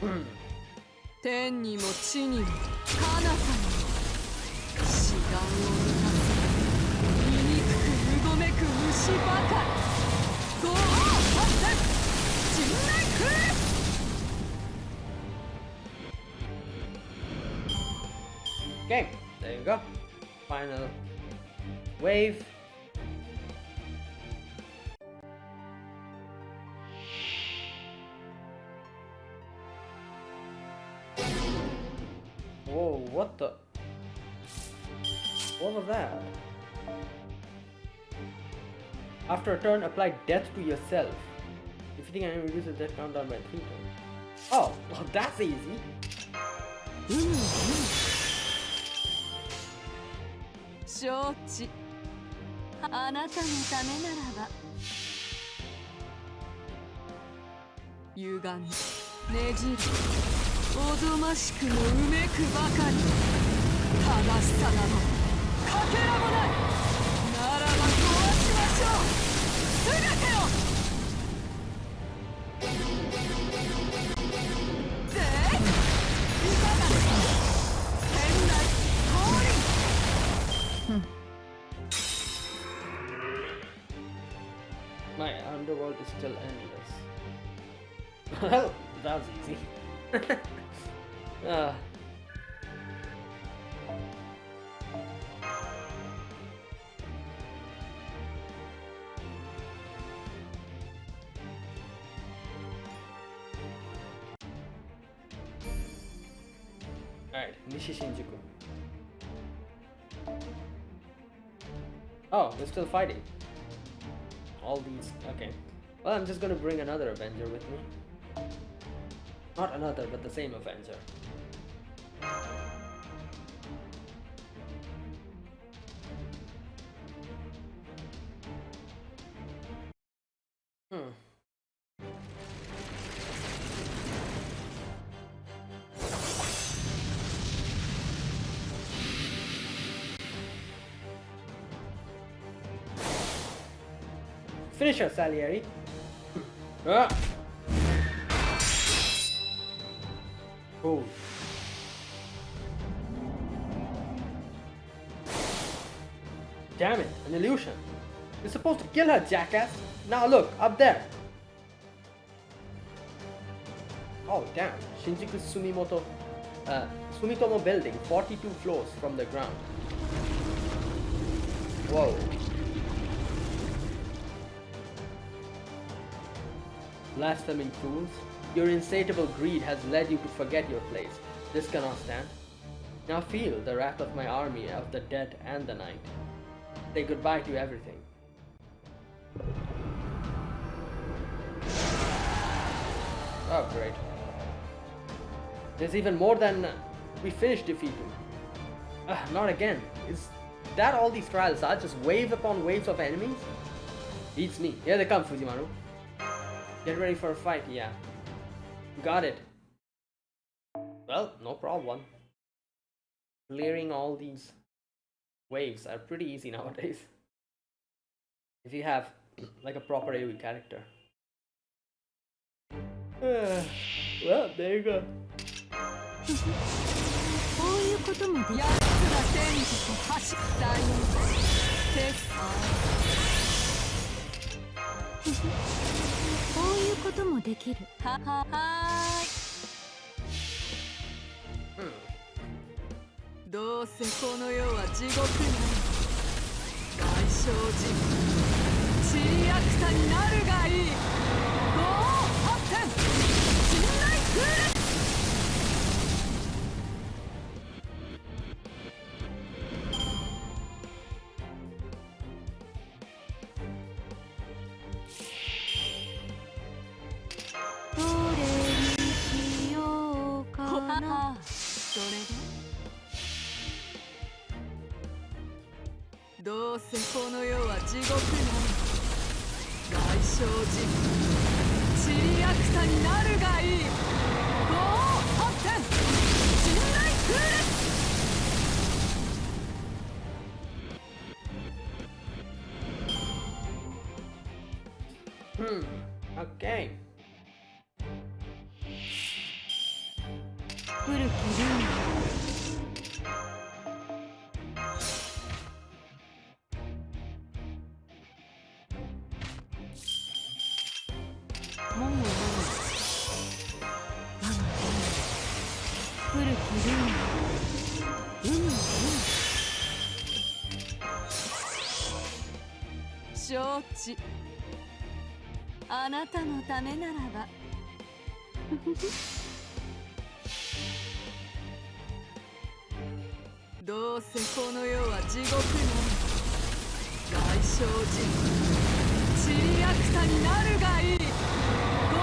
Hmm. 天にも地にも彼方にも志願を満たす醜くうごめく虫ばかり。ご発展陣内空列。Okay, there you go. Final wave. Whoa, what the? What was that? After a turn, apply death to yourself. Defeating an enemy reduces death countdown by 3 turns. Oh, well, that's easy. 承知。あなたのためならば。歪みねじるおぞましくもうめくばかり。正しさなどかけらもない。ならば壊しましょうすべてを。でいかがですか天内降臨。My underworld is still endless. Well, that was easy. Alright, Nishi Shinjuku. Oh, they're still fighting. All these. Okay. Well, I'm just gonna bring another Avenger with me. Not another, but the same Avenger. Finish her, Salieri. Ah. Oh. Damn it, an illusion. You're supposed to kill her, jackass. Now look, up there. Oh, damn. Shinjuku Sumitomo building, 42 floors from the ground. Whoa. Blaspheming fools, your insatiable greed has led you to forget your place. This cannot stand. Now feel the wrath of my army of the dead and the night. Say goodbye to everything. Oh, great. There's even more than we finished defeating. Not again. Is that all these trials are? Just wave upon waves of enemies? Beats me. Here they come, Fujimaru. Get ready for a fight, yeah. Got it. Well, no problem. Clearing all these waves are pretty easy nowadays. If you have like a proper AoE character. Well, there you go. こういうこともできる。やつが天地と走ったよ。こういうこともできる。はーい。どうせこの世は地獄なの。大正寺チリアクタになるがいい。ご発展陣内空列。あ、それでどうせこの世は地獄なの。大正寺チリアクタになるがいい。五王発展陣内空列。Okay. 古きルーンもももも我が古きルーン承知。あなたのためならば。どうせこの世は地獄なの。大正寺チリアクタになるがいい。五王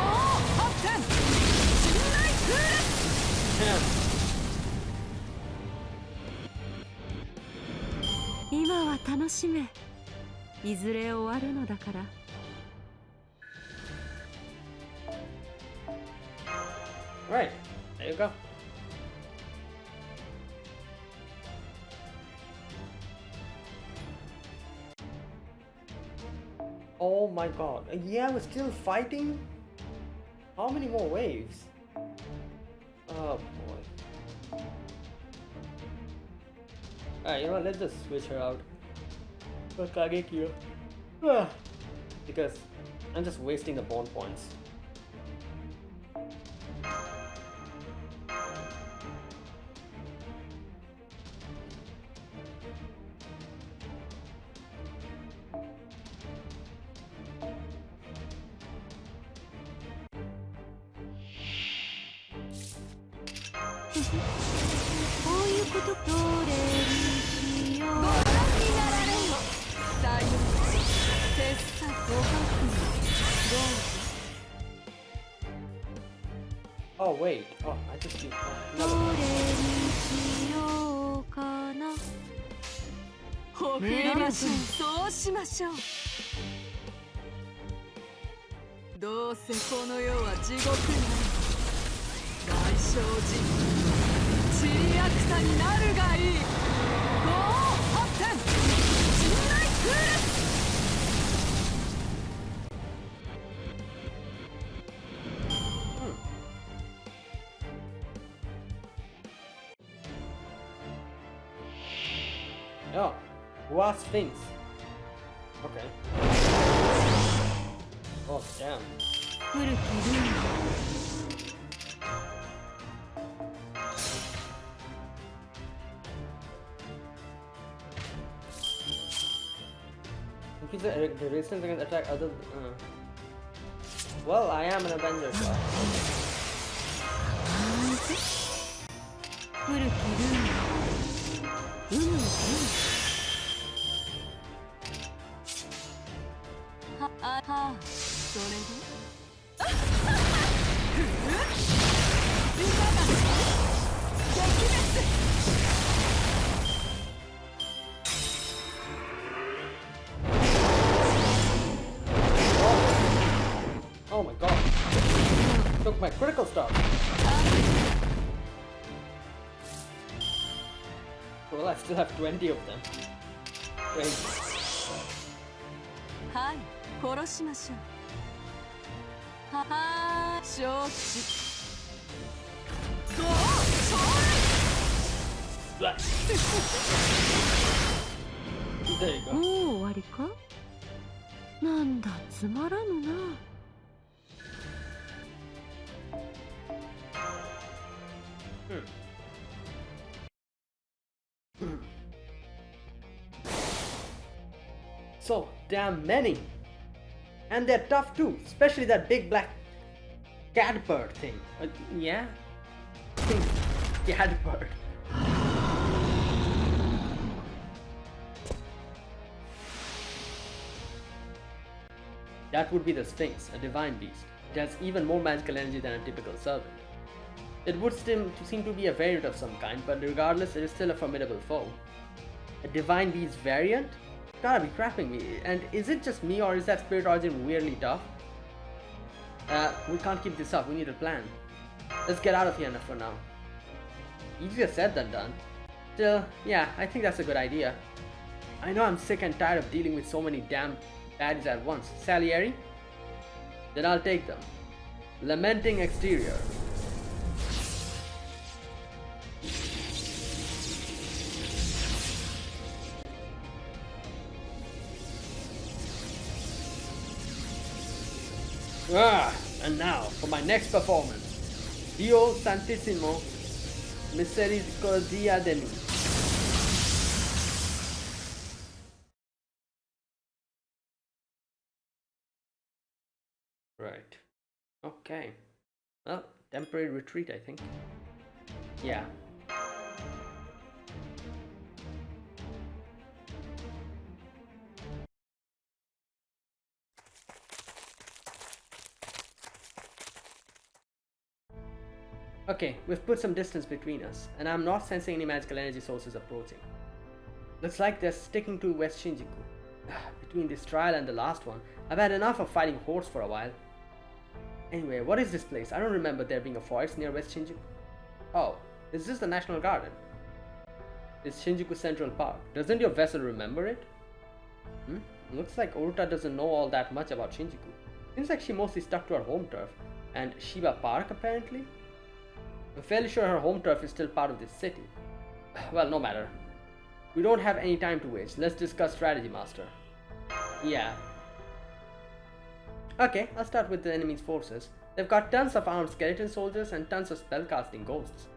発展陣内空列。今は楽しめ。いずれ終わるのだから。Right, there you go. Oh my god. Yeah, we're still fighting? How many more waves? Oh boy. Alright, you know what? Let's just switch her out. For Kagekyo. Because I'm just wasting the bond points. Oh wait, oh I just need another one. ほふりましょう。そうしましょう。どうせこの世は地獄なの。大正寺チリアクタになるがいい。五王発展陣内空列。Oh, Wa Sphinx. Okay. Oh, damn. 古きルーン Increase the resistance against attack other. Well, I am an Avenger, so. 古きルーンはあはあ、それでいかがですか。撃滅。Oh my god. Took my critical stuff. Well, I still have 20 of them. Great. はい、殺しましょう。ははー、承知。ゴー、それ。There you も go. う終わりか。なんだつまらぬな。So damn many. And they're tough too, especially that big black catbird thing. Yeah? Catbird. That would be the Sphinx, a divine beast. It has even more magical energy than a typical servant. It would still seem to be a variant of some kind, but regardless, it is still a formidable foe. A Divine Beast variant? Gotta be crapping me. And is it just me, or is that Spirit Origin weirdly tough? We can't keep this up, we need a plan. Let's get out of here for now. Easier said than done. Still, yeah, I think that's a good idea. I know I'm sick and tired of dealing with so many damn baddies at once. Salieri? Then I'll take them. Lamenting Exterior. And now for my next performance. Dio Santissimo Misericordia de mi. Right. Okay. Well, temporary retreat, I think. Yeah. Okay, we've put some distance between us, and I'm not sensing any magical energy sources approaching. Looks like they're sticking to West Shinjuku. Between this trial and the last one, I've had enough of fighting hordes for a while. Anyway, what is this place? I don't remember there being a forest near West Shinjuku. Oh, is this the National Garden? It's Shinjuku Central Park. Doesn't your vessel remember it? Looks like Oruta doesn't know all that much about Shinjuku. Seems like she mostly stuck to her home turf. And Shiba Park, apparently? I'm fairly sure her home turf is still part of this city. Well, no matter. We don't have any time to waste. Let's discuss strategy, Master. Yeah. Okay, I'll start with the enemy's forces. They've got tons of armed skeleton soldiers and tons of spellcasting ghosts.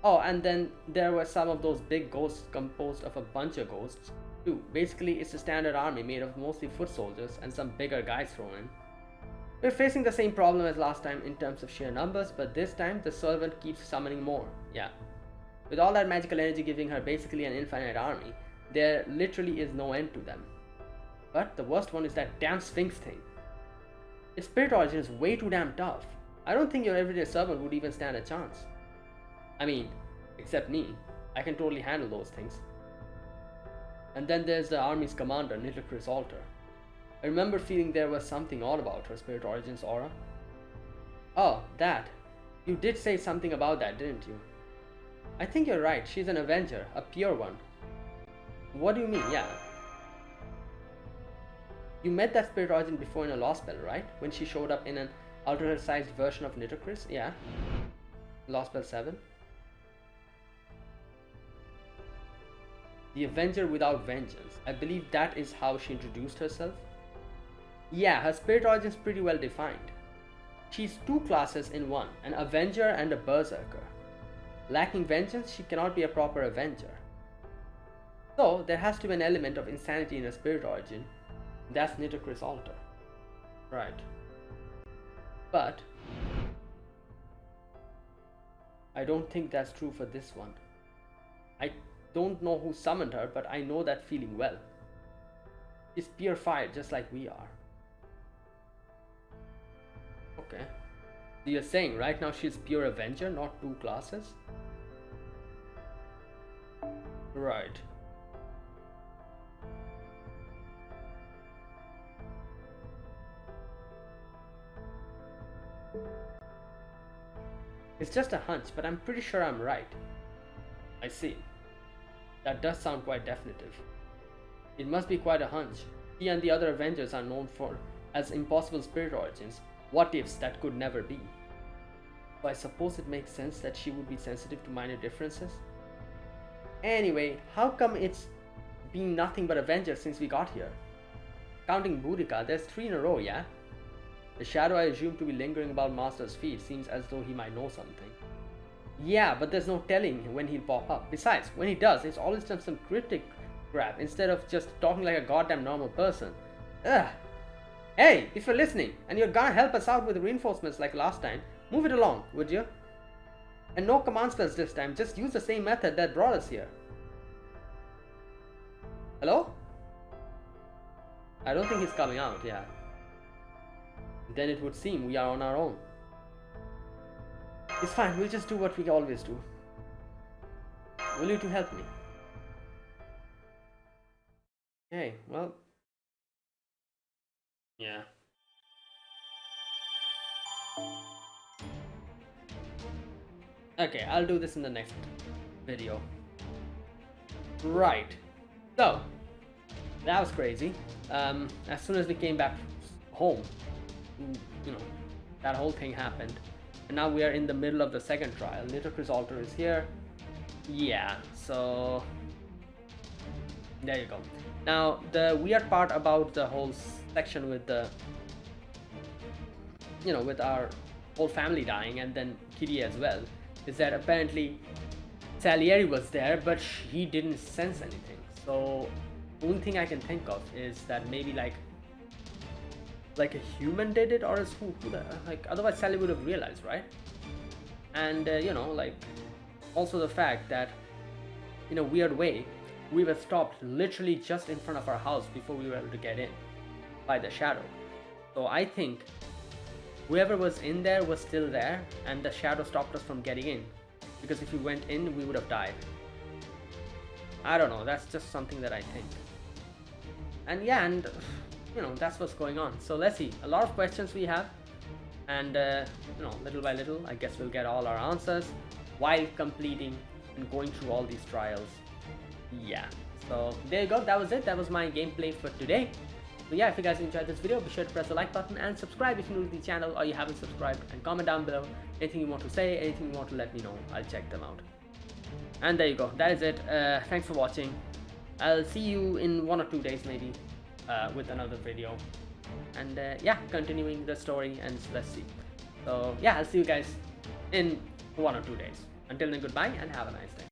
Oh, and then there were some of those big ghosts composed of a bunch of ghosts too. Basically, it's a standard army made of mostly foot soldiers and some bigger guys thrown in. We're facing the same problem as last time in terms of sheer numbers, but this time the servant keeps summoning more. Yeah. With all that magical energy giving her basically an infinite army, there literally is no end to them. But the worst one is that damn Sphinx thing. Its spirit origin is way too damn tough. I don't think your everyday servant would even stand a chance. I mean, except me. I can totally handle those things. And then there's the army's commander, Nitocris Alter. I remember feeling there was something odd about her spirit origin's aura. Oh, that. You did say something about that, didn't you? I think you're right. She's an Avenger, a pure one. What do you mean? Yeah. You met that spirit origin before in a Lost Spell, right? When she showed up in an alternate-sized version of Nitocris? Yeah. Lost Spell 7. The Avenger without Vengeance. I believe that is how she introduced herself. Yeah, her spirit origin is pretty well defined. She's two classes in one, an Avenger and a Berserker. Lacking vengeance, she cannot be a proper Avenger. So, there has to be an element of insanity in her spirit origin. That's Nitocris Alter. Right. But I don't think that's true for this one. I don't know who summoned her, but I know that feeling well. She's pure fire just like we are. Okay. So you're saying right now she's pure Avenger, not two classes? Right. It's just a hunch, but I'm pretty sure I'm right. I see. That does sound quite definitive. It must be quite a hunch. He and the other Avengers are known for as impossible spirit origins, what ifs that could never be. So I suppose it makes sense that she would be sensitive to minor differences. Anyway, how come it's been nothing but Avengers since we got here? Counting Boudica, there's 3 in a row, yeah? The shadow I assume to be lingering about Master's feet seems as though he might know something. Yeah, but there's no telling when he'll pop up. Besides, when he does, it's always done some cryptic crap instead of just talking like a goddamn normal person. Ugh. Hey, if you're listening and you're gonna help us out with reinforcements like last time, move it along, would you? And no command spells this time, just use the same method that brought us here. Hello? I don't think he's coming out, yeah. Then it would seem we are on our own. It's fine, we'll just do what we always do. Will you two help me? Okay, well. Yeah. Okay, I'll do this in the next video. Right. So, that was crazy. As soon as we came back home, you know, that whole thing happened. And now we are in the middle of the second trial. Nitocris altar is here. Yeah, so there you go. Now, the weird part about the whole section with the, you know, with our whole family dying and then Kitty as well, is that apparently Salieri was there, but he didn't sense anything. So the only thing I can think of is that maybe like a human did it, or else who like, otherwise Sally would have realized, right? And you know, like, also the fact that in a weird way we were stopped literally just in front of our house before we were able to get in by the shadow. So I think whoever was in there was still there, and the shadow stopped us from getting in, because if we went in we would have died. I don't know, that's just something that I think. And yeah, and you know, that's what's going on. So let's see, a lot of questions we have, and you know, little by little I guess we'll get all our answers while completing and going through all these trials. Yeah, so there you go, that was it. That was my gameplay for today. So yeah, if you guys enjoyed this video, be sure to press the like button and subscribe if you're new to the channel or you haven't subscribed, and comment down below anything you want to say, anything you want to let me know. I'll check them out. And there you go, that is it. Thanks for watching. I'll see you in 1 or 2 days maybe with another video, and yeah, continuing the story, and let's see. So yeah, I'll see you guys in 1 or 2 days. Until then, goodbye and have a nice day.